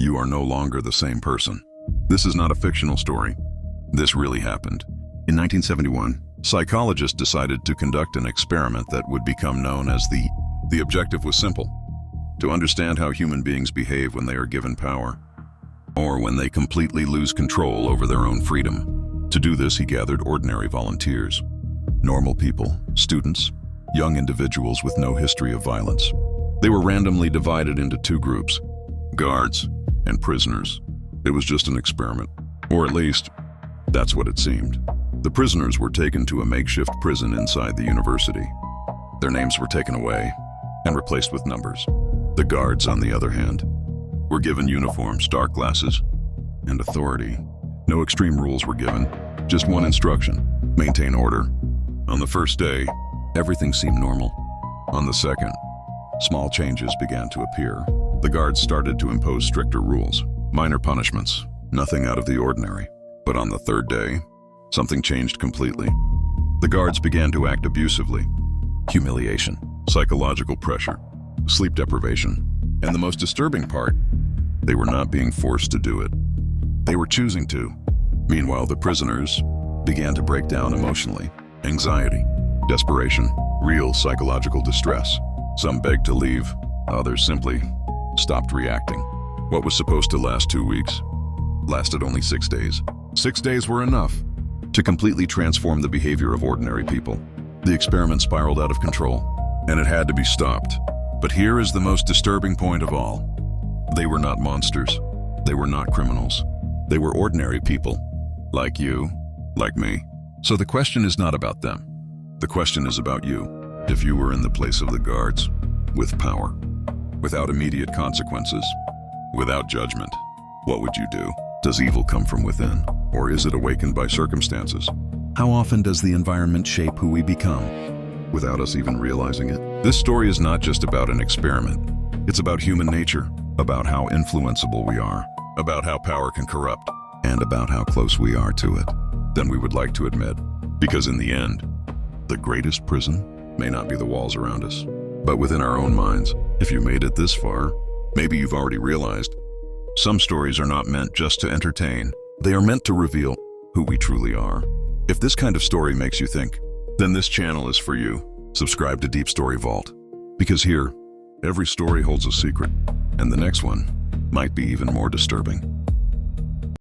You are no longer the same person. This is not a fictional story. This really happened. In 1971, psychologists decided to conduct an experiment that would become known as the objective was simple: to understand how human beings behave when they are given power, or when they completely lose control over their own freedom. To do this, he gathered ordinary volunteers, normal people, students, young individuals with no history of violence. They were randomly divided into two groups: guards and prisoners. It was just an experiment, or at least, that's what it seemed. The prisoners were taken to a makeshift prison inside the university. Their names were taken away and replaced with numbers. The guards, on the other hand, were given uniforms, dark glasses, and authority. No extreme rules were given, just one instruction: maintain order. On the first day, everything seemed normal. On the second, small changes began to appear. The guards started to impose stricter rules, minor punishments, nothing out of the ordinary. But on the third day, something changed completely. The guards began to act abusively. Humiliation, psychological pressure, sleep deprivation, and the most disturbing part, they were not being forced to do it. They were choosing to. Meanwhile, the prisoners began to break down emotionally. Anxiety, desperation, real psychological distress. Some begged to leave, others simply stopped reacting. What was supposed to last 2 weeks lasted only 6 days. 6 days were enough to completely transform the behavior of ordinary people. The experiment spiraled out of control, and it had to be stopped. But here is the most disturbing point of all. They were not monsters. They were not criminals. They were ordinary people, like you, like me. So the question is not about them. The question is about you. If you were in the place of the guards, with power, without immediate consequences, without judgment, what would you do? Does evil come from within, or is it awakened by circumstances? How often does the environment shape who we become, without us even realizing it? This story is not just about an experiment. It's about human nature, about how influenceable we are, about how power can corrupt, and about how close we are to it than we would like to admit. Because in the end, the greatest prison may not be the walls around us, but within our own minds. If you made it this far, maybe you've already realized some stories are not meant just to entertain. They are meant to reveal who we truly are. If this kind of story makes you think, then this channel is for you. Subscribe to Deep Story Vault, because here, every story holds a secret, and the next one might be even more disturbing.